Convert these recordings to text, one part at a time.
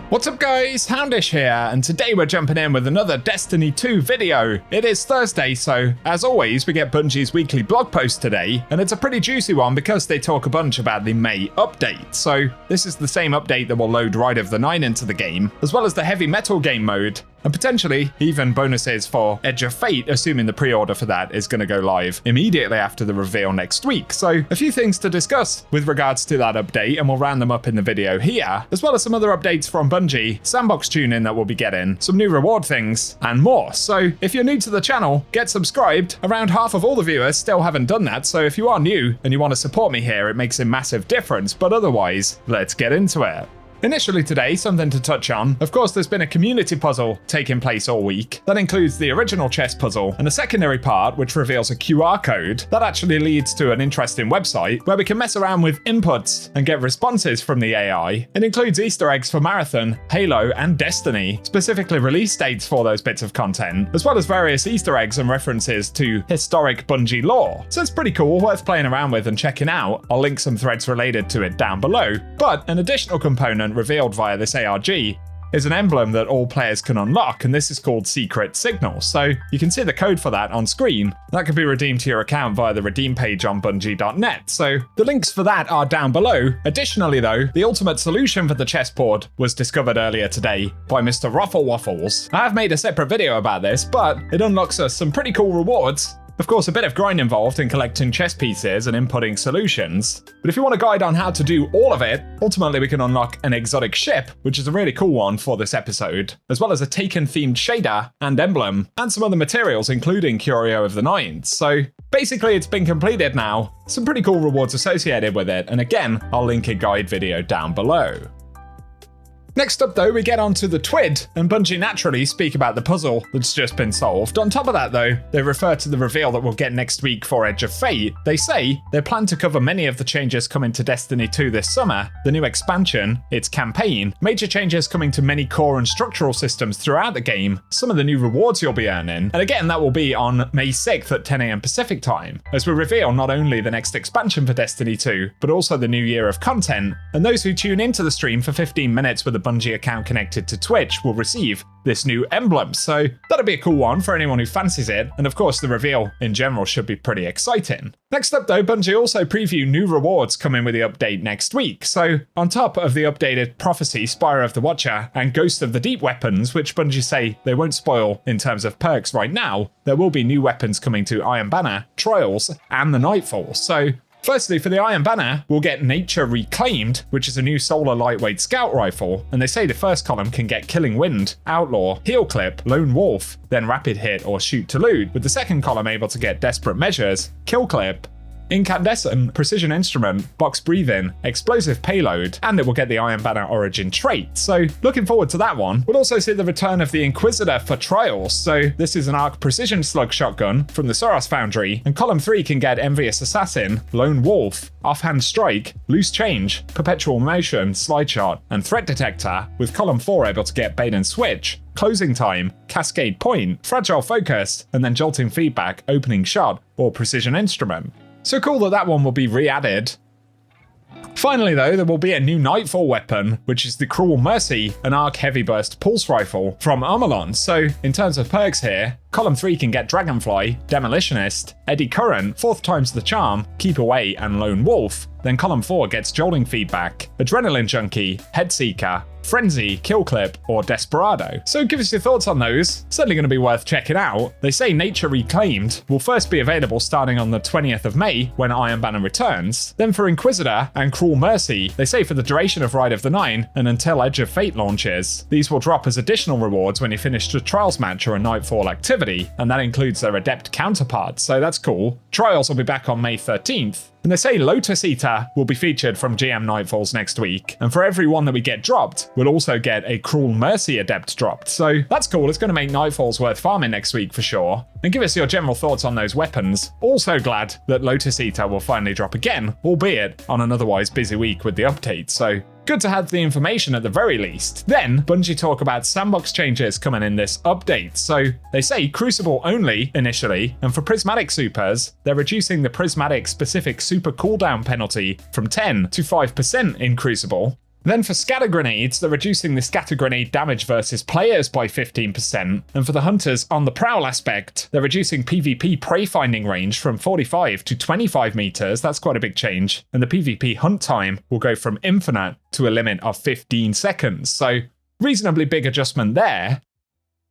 What's up guys, Houndish here, and today we're jumping in with another Destiny 2 video. It is Thursday, so as always we get Bungie's weekly blog post today, and it's a pretty juicy one because they talk a bunch about the May update. So this is the same update that will load Ride of the Nine into the game, as well as the heavy metal game mode, and potentially even bonuses for Edge of Fate, assuming the pre-order for that is going to go live immediately after the reveal next week. So a few things to discuss with regards to that update, and we'll round them up in the video here, as well as some other updates from Bungie, sandbox tuning that we'll be getting, some new reward things, and more. So if you're new to the channel, get subscribed. Around half of all the viewers still haven't done that, so if you are new and you want to support me here, it makes a massive difference, but otherwise, let's get into it. Initially today, something to touch on. Of course, there's been a community puzzle taking place all week. That includes the original chess puzzle and a secondary part which reveals a QR code that actually leads to an interesting website where we can mess around with inputs and get responses from the AI. It includes Easter eggs for Marathon, Halo, and Destiny, specifically release dates for those bits of content, as well as various Easter eggs and references to historic Bungie lore. So it's pretty cool, worth playing around with and checking out. I'll link some threads related to it down below. But an additional component revealed via this ARG is an emblem that all players can unlock, and this is called Secret Signal. So you can see the code for that on screen. That can be redeemed to your account via the redeem page on bungie.net. So the links for that are down below. Additionally though, the ultimate solution for the chessboard was discovered earlier today by Mr. Ruffle Waffles. I have made a separate video about this, but it unlocks us some pretty cool rewards. Of course, a bit of grind involved in collecting chess pieces and inputting solutions, but if you want a guide on how to do all of it, ultimately we can unlock an exotic ship, which is a really cool one for this episode, as well as a Taken-themed shader and emblem, and some other materials including Curio of the Nines. So basically it's been completed now, some pretty cool rewards associated with it, and again, I'll link a guide video down below. Next up though, we get onto the TWID, and Bungie naturally speak about the puzzle that's just been solved. On top of that though, they refer to the reveal that we'll get next week for Edge of Fate. They say they plan to cover many of the changes coming to Destiny 2 this summer, the new expansion, its campaign, major changes coming to many core and structural systems throughout the game, some of the new rewards you'll be earning, and again that will be on May 6th at 10 AM Pacific time, as we reveal not only the next expansion for Destiny 2, but also the new year of content, and those who tune into the stream for 15 minutes with a Bungie account connected to Twitch will receive this new emblem, so that'll be a cool one for anyone who fancies it, and of course the reveal in general should be pretty exciting. Next up though, Bungie also preview new rewards coming with the update next week, so on top of the updated Prophecy, Spire of the Watcher, and Ghost of the Deep weapons, which Bungie say they won't spoil in terms of perks right now, there will be new weapons coming to Iron Banner, Trials, and the Nightfall. So firstly, for the Iron Banner, we'll get Nature Reclaimed, which is a new solar lightweight scout rifle, and they say the first column can get Killing Wind, Outlaw, Heel Clip, Lone Wolf, then Rapid Hit or Shoot to Loot, with the second column able to get Desperate Measures, Kill Clip, Incandescent, Precision Instrument, Box Breathing, Explosive Payload, and it will get the Iron Banner Origin trait. So looking forward to that one. We'll also see the return of the Inquisitor for Trials. So this is an Arc Precision Slug Shotgun from the Soros Foundry, and column 3 can get Envious Assassin, Lone Wolf, Offhand Strike, Loose Change, Perpetual Motion, Slide Shot, and Threat Detector, with column 4 able to get Bait and Switch, Closing Time, Cascade Point, Fragile Focus, and then Jolting Feedback, Opening Shot, or Precision Instrument. So cool that that one will be re-added. Finally though, there will be a new Nightfall weapon, which is the Cruel Mercy, an Arc Heavy Burst Pulse Rifle from Armalon. So in terms of perks here, column 3 can get Dragonfly, Demolitionist, Eddy Current, 4th times the Charm, Keep Away, and Lone Wolf. Then column 4 gets Jolting Feedback, Adrenaline Junkie, Head Seeker, Frenzy, Kill Clip, or Desperado. So give us your thoughts on those. Certainly going to be worth checking out. They say Nature Reclaimed will first be available starting on the 20th of May when Iron Banner returns. Then for Inquisitor and Cruel Mercy, they say for the duration of Ride of the Nine and until Edge of Fate launches. These will drop as additional rewards when you finish a Trials match or a Nightfall activity, and that includes their Adept counterparts, so that's cool. Trials will be back on May 13th. And they say Lotus Eater will be featured from GM Nightfalls next week, and for every one that we get dropped, we'll also get a Cruel Mercy Adept dropped. So that's cool, it's going to make Nightfalls worth farming next week for sure. And give us your general thoughts on those weapons. Also glad that Lotus Eater will finally drop again, albeit on an otherwise busy week with the update, so good to have the information at the very least. Then, Bungie talk about sandbox changes coming in this update. So they say Crucible only initially, and for Prismatic Supers, they're reducing the Prismatic specific super cooldown penalty from 10 to 5% in Crucible. Then for scatter grenades, they're reducing the scatter grenade damage versus players by 15%, and for the hunters on the prowl aspect, they're reducing PvP prey finding range from 45 to 25 meters, that's quite a big change, and the PvP hunt time will go from infinite to a limit of 15 seconds, so reasonably big adjustment there.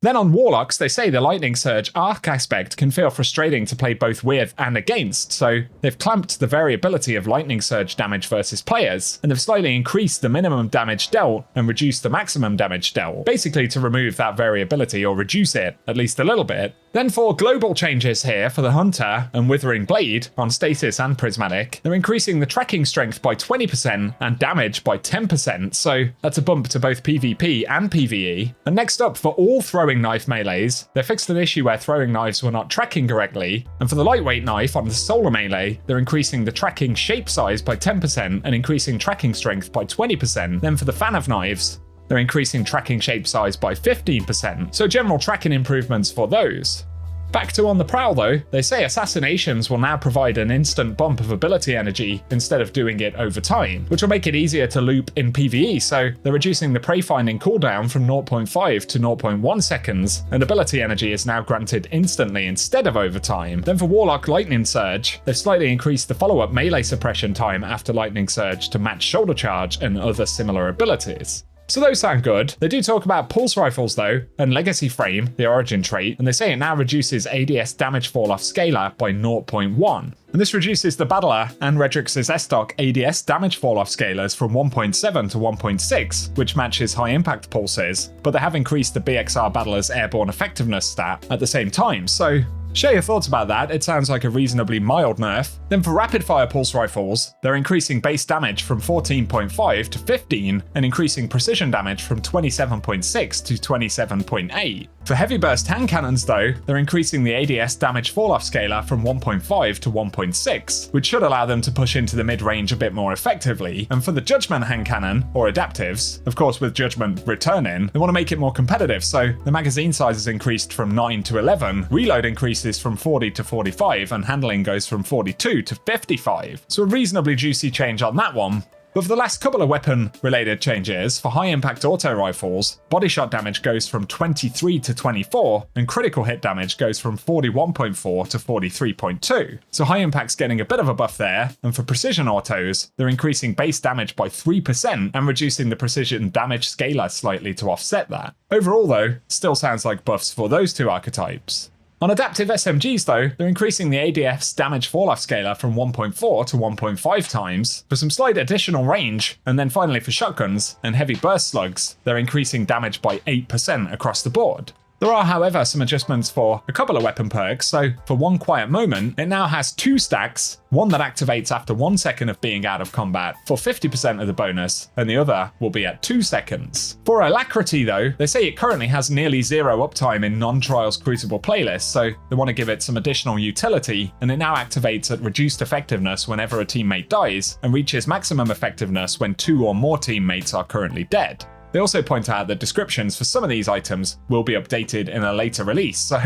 Then on Warlocks, they say the Lightning Surge arc aspect can feel frustrating to play both with and against, so they've clamped the variability of Lightning Surge damage versus players, and they've slightly increased the minimum damage dealt and reduced the maximum damage dealt, basically to remove that variability or reduce it, at least a little bit. Then for global changes here for the Hunter and Withering Blade on Stasis and Prismatic, they're increasing the tracking strength by 20% and damage by 10%, so that's a bump to both PvP and PvE. And next up, for all throwing knife melees, they fixed an issue where throwing knives were not tracking correctly, and for the lightweight knife on the solar melee, they're increasing the tracking shape size by 10% and increasing tracking strength by 20%. Then for the fan of knives, they're increasing tracking shape size by 15%, so general tracking improvements for those. Back to on the prowl though, they say assassinations will now provide an instant bump of ability energy instead of doing it over time, which will make it easier to loop in PvE, so they're reducing the prey finding cooldown from 0.5 to 0.1 seconds, and ability energy is now granted instantly instead of over time. Then for Warlock Lightning Surge, they've slightly increased the follow-up melee suppression time after Lightning Surge to match Shoulder Charge and other similar abilities. So those sound good. They do talk about pulse rifles though, and Legacy Frame, the origin trait, and they say it now reduces ADS damage fall-off scalar by 0.1. And this reduces the Battler and Redrix's S-Stock ADS damage fall-off scalars from 1.7 to 1.6, which matches high impact pulses, but they have increased the BXR Battler's airborne effectiveness stat at the same time, so share your thoughts about that, it sounds like a reasonably mild nerf. Then for rapid fire pulse rifles, they're increasing base damage from 14.5 to 15 and increasing precision damage from 27.6 to 27.8. For heavy burst hand cannons though, they're increasing the ADS damage fall-off scalar from 1.5 to 1.6, which should allow them to push into the mid-range a bit more effectively. And for the Judgment hand cannon, or adaptives, of course with Judgment returning, they want to make it more competitive, so the magazine size is increased from 9 to 11, reload increases from 40 to 45, and handling goes from 42 to 55. So a reasonably juicy change on that one. But for the last couple of weapon-related changes, for high-impact auto rifles, body shot damage goes from 23 to 24, and critical hit damage goes from 41.4 to 43.2. So high impact's getting a bit of a buff there, and for precision autos, they're increasing base damage by 3% and reducing the precision damage scalar slightly to offset that. Overall though, still sounds like buffs for those two archetypes. On adaptive SMGs though, they're increasing the ADS damage fall-off scalar from 1.4 to 1.5 times for some slight additional range, and then finally for shotguns and heavy burst slugs, they're increasing damage by 8% across the board. There are, however, some adjustments for a couple of weapon perks, so for One Quiet Moment, it now has 2 stacks, one that activates after 1 second of being out of combat for 50% of the bonus, and the other will be at 2 seconds. For Alacrity though, they say it currently has nearly 0 uptime in non-Trials Crucible playlists, so they want to give it some additional utility, and it now activates at reduced effectiveness whenever a teammate dies, and reaches maximum effectiveness when 2 or more teammates are currently dead. They also point out that descriptions for some of these items will be updated in a later release, so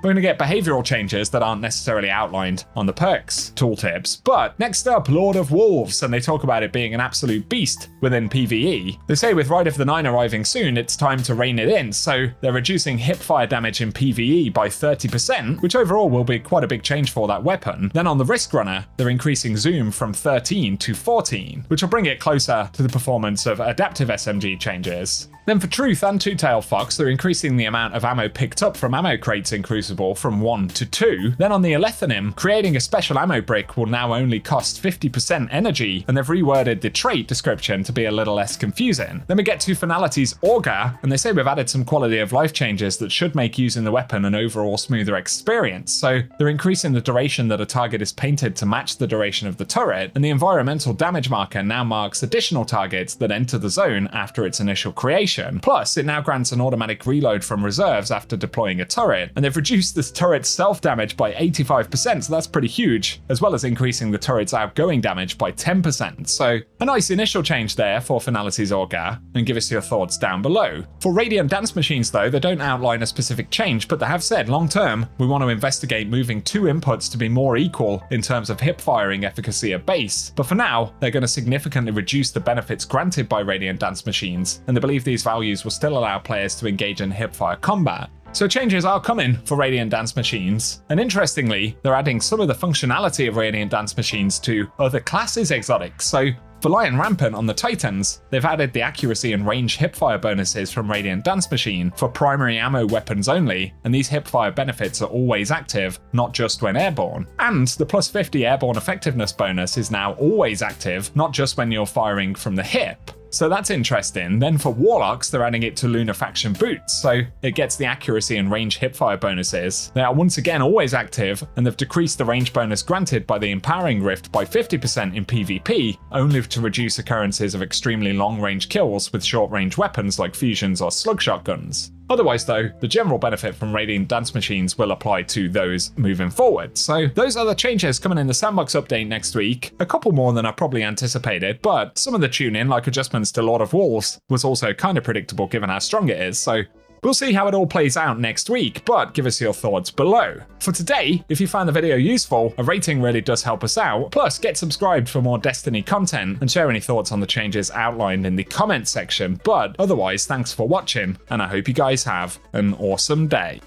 we're going to get behavioral changes that aren't necessarily outlined on the perks tooltips. But next up, Lord of Wolves, and they talk about it being an absolute beast within PvE. They say with Ride of the Nine arriving soon, it's time to rein it in, so they're reducing hipfire damage in PvE by 30%, which overall will be quite a big change for that weapon. Then on the Risk Runner, they're increasing zoom from 13 to 14, which will bring it closer to the performance of adaptive SMG changes. Then for Truth and Two-Tailed Fox, they're increasing the amount of ammo picked up from ammo crates in Crucible from 1 to 2. Then on the Alethanim, creating a special ammo brick will now only cost 50% energy, and they've reworded the trait description to be a little less confusing. Then we get to Finality's Augur, and they say we've added some quality of life changes that should make using the weapon an overall smoother experience. So they're increasing the duration that a target is painted to match the duration of the turret, and the environmental damage marker now marks additional targets that enter the zone after its initial creation. Plus, it now grants an automatic reload from reserves after deploying a turret, and they've reduced reduced the turret's self-damage by 85%, so that's pretty huge, as well as increasing the turret's outgoing damage by 10%. So a nice initial change there for Finality's Orga, and give us your thoughts down below. For Radiant Dance Machines though, they don't outline a specific change, but they have said long term, we want to investigate moving 2 inputs to be more equal in terms of hip firing efficacy at base. But for now, they're going to significantly reduce the benefits granted by Radiant Dance Machines, and they believe these values will still allow players to engage in hipfire combat. So changes are coming for Radiant Dance Machines, and interestingly, they're adding some of the functionality of Radiant Dance Machines to other classes' exotics. So for Lion Rampant on the Titans, they've added the accuracy and range hipfire bonuses from Radiant Dance Machine for primary ammo weapons only, and these hipfire benefits are always active, not just when airborne. And the plus 50 airborne effectiveness bonus is now always active, not just when you're firing from the hip. So that's interesting. Then for Warlocks, they're adding it to Lunafaction Boots, so it gets the accuracy and range hipfire bonuses. They are once again always active, and they've decreased the range bonus granted by the Empowering Rift by 50% in PvP, only to reduce occurrences of extremely long-range kills with short-range weapons like fusions or slug shotguns. Otherwise though, the general benefit from Radiant Dance Machines will apply to those moving forward. So those are the changes coming in the Sandbox update next week. A couple more than I probably anticipated, but some of the tune-in, like adjustments to Lord of Wolves, was also kind of predictable given how strong it is, so we'll see how it all plays out next week, but give us your thoughts below. For today, if you found the video useful, a rating really does help us out. Plus, get subscribed for more Destiny content and share any thoughts on the changes outlined in the comment section. But otherwise, thanks for watching, and I hope you guys have an awesome day.